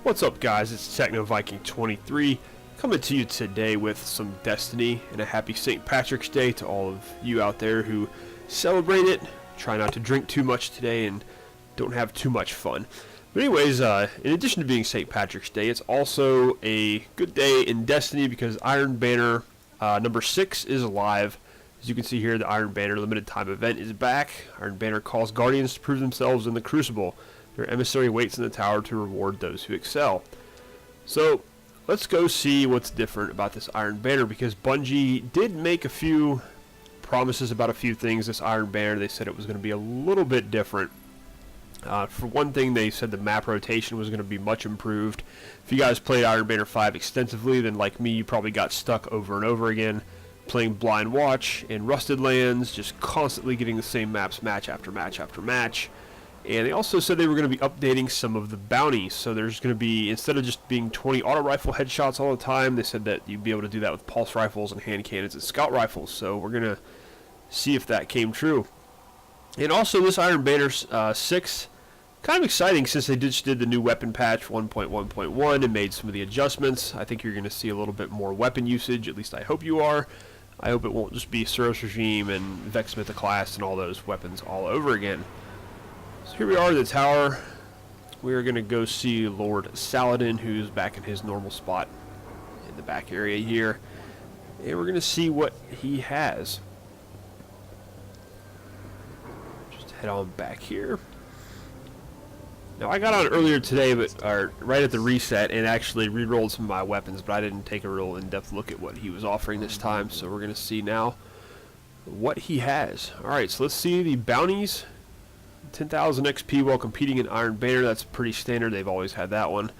What's up, guys? It's Techno Viking 23 coming to you today with some Destiny and a happy St. Patrick's Day to all of you out there who celebrate it. Try not to drink too much today and don't have too much fun. But anyways, in addition to being St. Patrick's Day, it's also a good day in Destiny because Iron Banner number 6 is live. As you can see here, the Iron Banner limited time event is back. Iron Banner calls Guardians to prove themselves in the Crucible. Their emissary waits in the tower to reward those who excel. So, let's go see what's different about this Iron Banner, because Bungie did make a few promises about a few things this Iron Banner. They said it was going to be a little bit different. For one thing, they said the map rotation was going to be much improved. If you guys played Iron Banner 5 extensively, then like me, you probably got stuck over and over again playing Blind Watch and Rusted Lands, just constantly getting the same maps match after match after match. And they also said they were going to be updating some of the bounties. So there's going to be, instead of just being 20 auto rifle headshots all the time, they said that you'd be able to do that with pulse rifles and hand cannons and scout rifles. So we're going to see if that came true. And also this Iron Banner 6, kind of exciting since they just did the new weapon patch 1.1.1 and made some of the adjustments. I think you're going to see a little bit more weapon usage, at least I hope you are. I hope it won't just be Suros Regime and Vex Mythoclast and all those weapons all over again. So here we are in the tower. We're going to go see Lord Saladin, who's back in his normal spot in the back area here. And we're going to see what he has. Just head on back here. Now I got on earlier today, but right at the reset, and actually re-rolled some of my weapons, but I didn't take a real in-depth look at what he was offering this time, so we're going to see now what he has. Alright, so let's see the bounties. 10,000 XP while competing in Iron Banner, that's pretty standard, they've always had that one.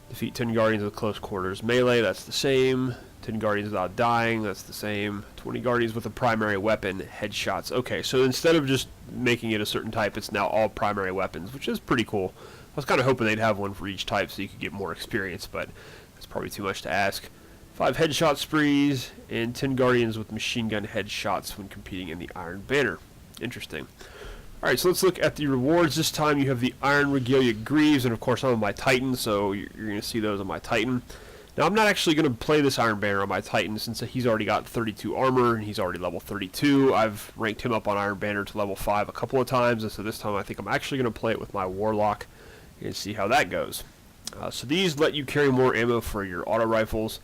Defeat 10 Guardians with close quarters melee, that's the same. 10 Guardians without dying, that's the same. 20 Guardians with a primary weapon, headshots. Okay, so instead of just making it a certain type, it's now all primary weapons, which is pretty cool. I was kind of hoping they'd have one for each type so you could get more experience, but that's probably too much to ask. 5 headshot sprees, and 10 Guardians with machine gun headshots when competing in the Iron Banner. Interesting. Alright, so let's look at the rewards. This time you have the Iron Regalia Greaves, and of course I'm on my Titan, so you're going to see those on my Titan. Now I'm not actually going to play this Iron Banner on my Titan since he's already got 32 armor, and he's already level 32. I've ranked him up on Iron Banner to level 5 a couple of times, and so this time I think I'm actually going to play it with my Warlock and see how that goes. So these let you carry more ammo for your auto rifles.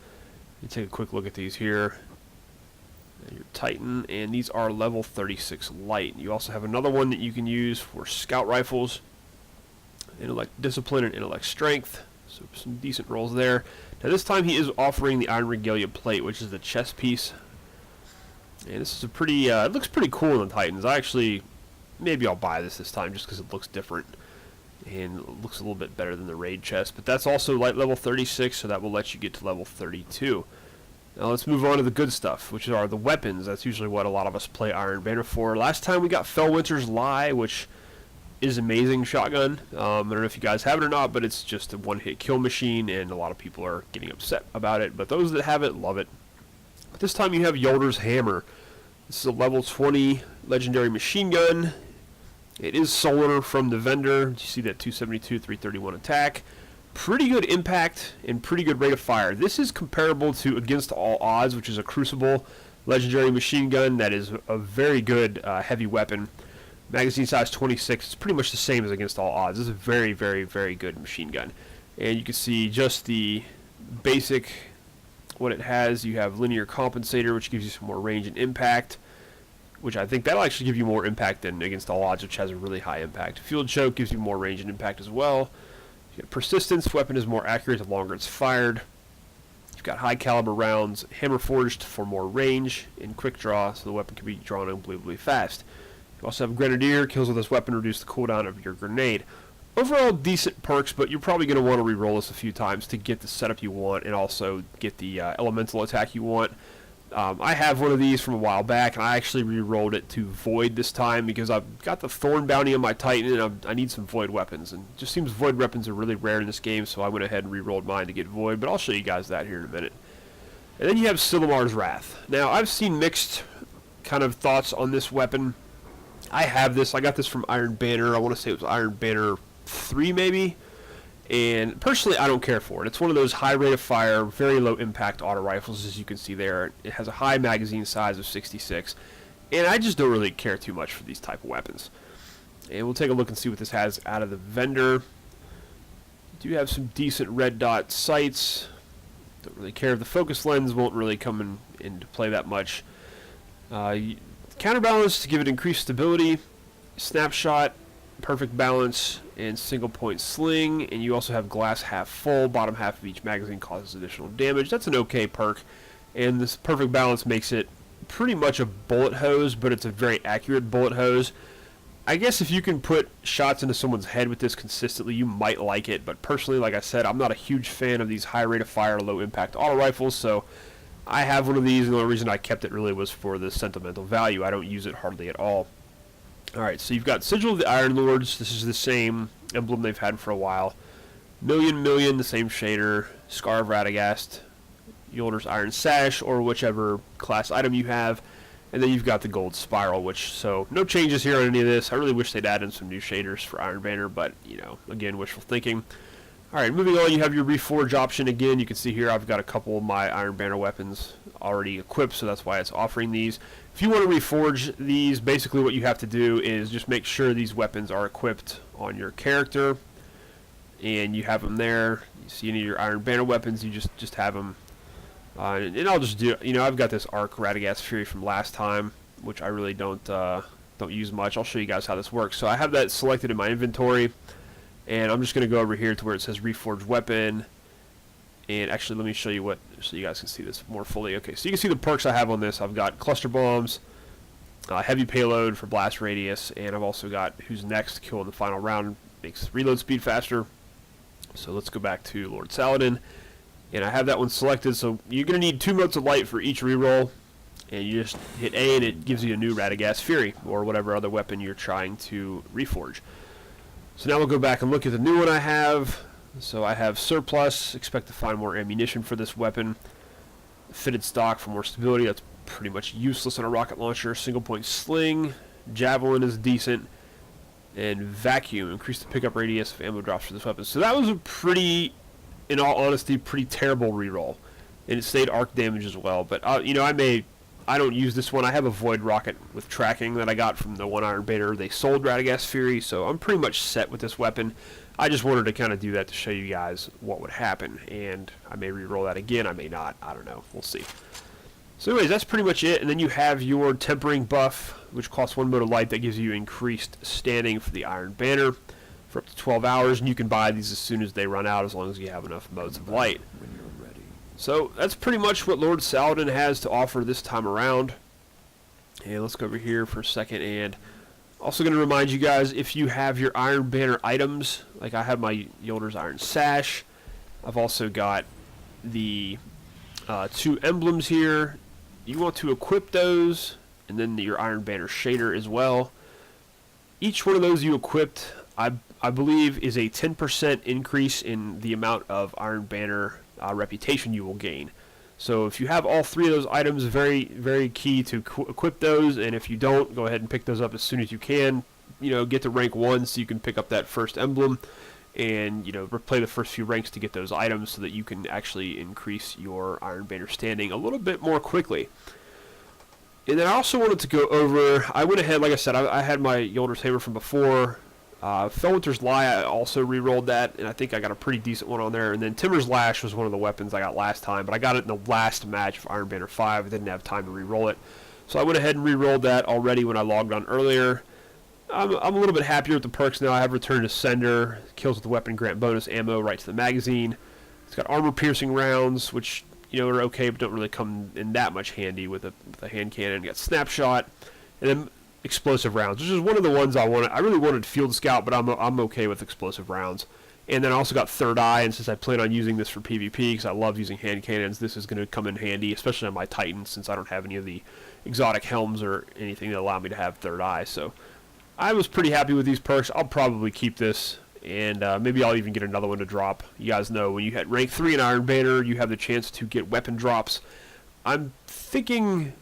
Let me take a quick look at these here. Your Titan, and these are level 36 light. You also have another one that you can use for scout rifles, intellect discipline and intellect strength, so some decent rolls there. Now this time he is offering the Iron Regalia plate, which is the chest piece, and this is a pretty it looks pretty cool in the Titans. Maybe I'll buy this time just because it looks different and it looks a little bit better than the raid chest, but that's also light level 36, so that will let you get to level 32. Now let's move on to the good stuff, which are the weapons. That's usually what a lot of us play Iron Banner for. Last time we got Fellwinter's Lie, which is amazing shotgun. I don't know if you guys have it or not, but it's just a one-hit kill machine, and a lot of people are getting upset about it. But those that have it, love it. But this time you have Yolder's Hammer. This is a level 20 legendary machine gun. It is solar from the vendor. You see that 272, 331 attack. Pretty good impact and pretty good rate of fire. This is comparable to Against All Odds, which is a Crucible legendary machine gun that is a very good heavy weapon. Magazine size 26. It's pretty much the same as Against All Odds. This is a very, very, very good machine gun. And you can see just the basic, what it has. You have linear compensator, which gives you some more range and impact, which I think that'll actually give you more impact than Against All Odds, which has a really high impact. Field choke gives you more range and impact as well. Persistence, weapon is more accurate the longer it's fired. You've got high caliber rounds, hammer forged for more range, and quick draw, so the weapon can be drawn unbelievably fast. You also have Grenadier, kills with this weapon reduce the cooldown of your grenade. Overall decent perks, but you're probably going to want to re-roll this a few times to get the setup you want and also get the elemental attack you want. I have one of these from a while back, and I actually re-rolled it to Void this time because I've got the Thorn bounty on my Titan, and I need some Void weapons. And it just seems Void weapons are really rare in this game, so I went ahead and re-rolled mine to get Void, but I'll show you guys that here in a minute. And then you have Silamar's Wrath. Now, I've seen mixed kind of thoughts on this weapon. I have this. I got this from Iron Banner. I want to say it was Iron Banner 3 maybe. And personally, I don't care for it. It's one of those high rate of fire, very low impact auto rifles, as you can see there. It has a high magazine size of 66, and I just don't really care too much for these type of weapons. And we'll take a look and see what this has out of the vendor. Do have some decent red dot sights. Don't really care if the focus lens won't really come into play that much. Counterbalance to give it increased stability, snapshot, perfect balance, and single point sling. And you also have glass half full. Bottom half of each magazine causes additional damage. That's an okay perk, and this perfect balance makes it pretty much a bullet hose, but it's a very accurate bullet hose. I guess if you can put shots into someone's head with this consistently, you might like it, but personally, like I said, I'm not a huge fan of these high rate of fire, low impact auto rifles, so I have one of these, and the only reason I kept it really was for the sentimental value. I don't use it hardly at all. Alright, so you've got Sigil of the Iron Lords. This is the same emblem they've had for a while. Million, the same shader. Scar of Radegast. Yolder's Iron Sash, or whichever class item you have. And then you've got the Gold Spiral, which, so, no changes here on any of this. I really wish they'd add in some new shaders for Iron Banner, but, you know, again, wishful thinking. Alright, moving on, you have your Reforge option. Again, you can see here I've got a couple of my Iron Banner weapons already equipped, so that's why it's offering these. If you want to reforge these, basically what you have to do is just make sure these weapons are equipped on your character, and you have them there. You see any of your Iron Banner weapons, you just have them. And I'll just do, you know, I've got this Arc Radegast Fury from last time, which I really don't use much. I'll show you guys how this works. So I have that selected in my inventory, and I'm just going to go over here to where it says Reforged Weapon. And actually, let me show you what, so you guys can see this more fully. Okay, so you can see the perks I have on this. I've got Cluster Bombs, Heavy Payload for Blast Radius, and I've also got Who's Next to kill in the final round. Makes reload speed faster. So let's go back to Lord Saladin. And I have that one selected, so you're going to need 2 motes of light for each reroll. And you just hit A, and it gives you a new Radegast Fury, or whatever other weapon you're trying to reforge. So now we'll go back and look at the new one I have. So I have Surplus, expect to find more ammunition for this weapon. Fitted stock for more stability, that's pretty much useless on a rocket launcher. Single point sling, Javelin is decent, and Vacuum, increase the pickup radius of ammo drops for this weapon. So that was a pretty, in all honesty, pretty terrible reroll. And it stayed arc damage as well, but you know, I don't use this one. I have a Void Rocket with tracking that I got from the one Iron Banner. They sold Radegast Fury, so I'm pretty much set with this weapon. I just wanted to kind of do that to show you guys what would happen, and I may re-roll that again, I may not, I don't know, we'll see. So anyways, that's pretty much it, and then you have your Tempering buff, which costs 1 mode of light that gives you increased standing for the Iron Banner for up to 12 hours, and you can buy these as soon as they run out, as long as you have enough modes of light. When you're ready. So that's pretty much what Lord Saladin has to offer this time around. And let's go over here for a second, and also going to remind you guys, if you have your Iron Banner items, like I have my Yolder's Iron Sash, I've also got the 2 emblems here. You want to equip those, and then your Iron Banner shader as well. Each one of those you equipped, I believe, is a 10% increase in the amount of Iron Banner reputation you will gain. So if you have all 3 of those items, very, very key to equip those, and if you don't, go ahead and pick those up as soon as you can. You know, get to rank 1 so you can pick up that first emblem, and, you know, play the first few ranks to get those items so that you can actually increase your Iron Banner standing a little bit more quickly. And then I also wanted to go over, I went ahead, like I said, I had my Yolder's Hammer from before. Felwinter's Lie, I also re-rolled that, and I think I got a pretty decent one on there. And then TIMUR'S Lash was one of the weapons I got last time, but I got it in the last match of Iron Banner 5. I didn't have time to re-roll it. So I went ahead and re-rolled that already when I logged on earlier. I'm a little bit happier with the perks now. I have Return to Sender, kills with the weapon grant bonus ammo right to the magazine. It's got armor-piercing rounds, which, you know, are okay, but don't really come in that much handy with a hand cannon. Got Snapshot, and then explosive rounds, which is one of the ones I wanted. I really wanted Field Scout, but I'm okay with explosive rounds. And then I also got Third Eye, and since I plan on using this for PvP, because I love using hand cannons, this is going to come in handy, especially on my Titan, since I don't have any of the exotic helms or anything that allow me to have Third Eye. So I was pretty happy with these perks. I'll probably keep this, and maybe I'll even get another one to drop. You guys know, when you hit rank 3 in Iron Banner, you have the chance to get weapon drops. I'm thinking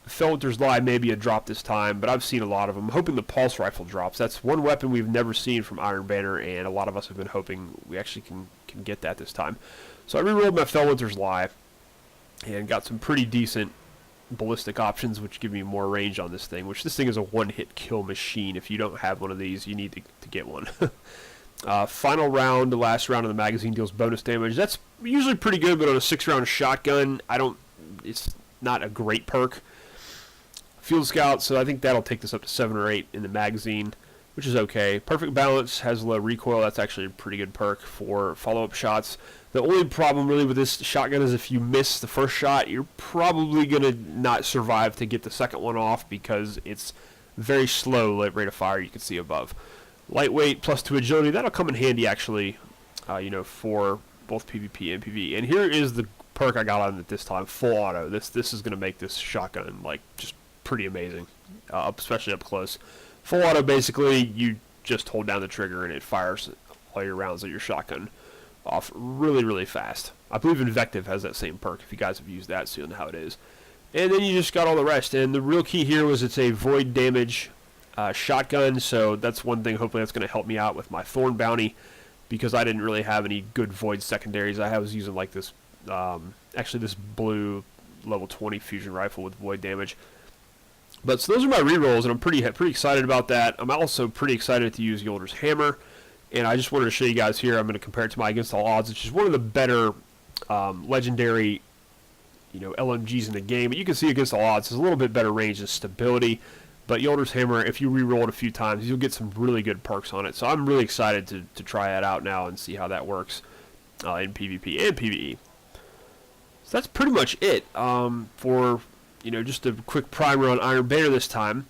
Felwinter's Lie may be a drop this time, but I've seen a lot of them. I'm hoping the pulse rifle drops. That's one weapon we've never seen from Iron Banner, and a lot of us have been hoping we actually can get that this time. So I rerolled my Felwinter's Lie and got some pretty decent ballistic options, which give me more range on this thing, which this thing is a one-hit kill machine. If you don't have one of these, you need to get one. Final round, the last round of the magazine deals bonus damage. That's usually pretty good, but on a 6-round shotgun, it's not a great perk. Field Scout, so I think that'll take this up to 7 or 8 in the magazine, which is okay. Perfect Balance has low recoil. That's actually a pretty good perk for follow-up shots. The only problem really with this shotgun is if you miss the first shot, you're probably going to not survive to get the second one off because it's very slow rate of fire, you can see above. Lightweight plus 2 agility, that'll come in handy actually, for both PvP and PvE. And here is the perk I got on it this time, full auto. This is going to make this shotgun like just pretty amazing, especially up close. Full auto, basically you just hold down the trigger and it fires all your rounds of your shotgun off really, really fast. I believe Invective has that same perk. If you guys have used that, so you'll know how it is. And then you just got all the rest. And the real key here was it's a void damage shotgun, so that's one thing. Hopefully that's going to help me out with my Thorn Bounty, because I didn't really have any good void secondaries. I was using like this, actually this blue level 20 fusion rifle with void damage. But so those are my rerolls, and I'm pretty excited about that. I'm also pretty excited to use Yolder's Hammer. And I just wanted to show you guys here, I'm going to compare it to my Against All Odds, which is one of the better legendary LMGs in the game. But you can see Against All Odds has a little bit better range and stability. But Yolder's Hammer, if you re-roll it a few times, you'll get some really good perks on it. So I'm really excited to try that out now and see how that works in PvP and PvE. So that's pretty much it for just a quick primer on Iron Banner this time.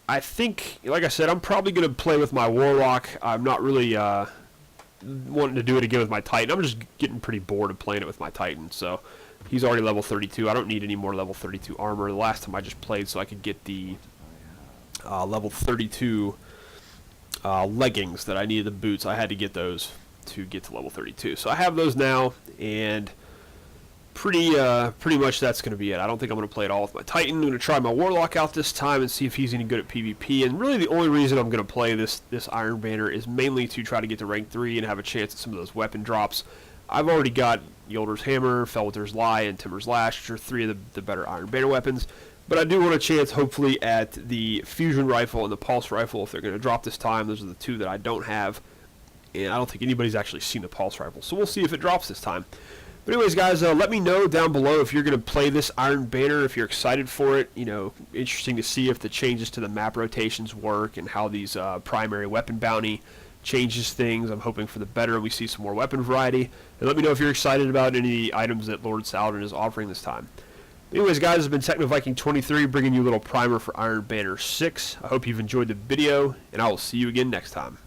I think, like I said, I'm probably going to play with my Warlock. I'm not really wanting to do it again with my Titan. I'm just getting pretty bored of playing it with my Titan. So he's already level 32. I don't need any more level 32 armor. The last time I just played so I could get the level 32 leggings that I needed, the boots. I had to get those to get to level 32. So I have those now, and pretty much that's going to be it. I don't think I'm going to play it all with my Titan. I'm going to try my Warlock out this time and see if he's any good at PvP. And really the only reason I'm going to play this Iron Banner is mainly to try to get to rank 3 and have a chance at some of those weapon drops. I've already got Yolder's Hammer, Felwinter's Lie, and TIMUR'S Lash, which are 3 of the better Iron Banner weapons. But I do want a chance, hopefully, at the Fusion Rifle and the Pulse Rifle if they're going to drop this time. Those are the 2 that I don't have. And I don't think anybody's actually seen the Pulse Rifle. So we'll see if it drops this time. But anyways, guys, let me know down below if you're going to play this Iron Banner, if you're excited for it. Interesting to see if the changes to the map rotations work and how these primary weapon bounty changes things. I'm hoping for the better and we see some more weapon variety. And let me know if you're excited about any items that Lord Saladin is offering this time. Anyways, guys, this has been TechnoViking23 bringing you a little primer for Iron Banner 6. I hope you've enjoyed the video, and I will see you again next time.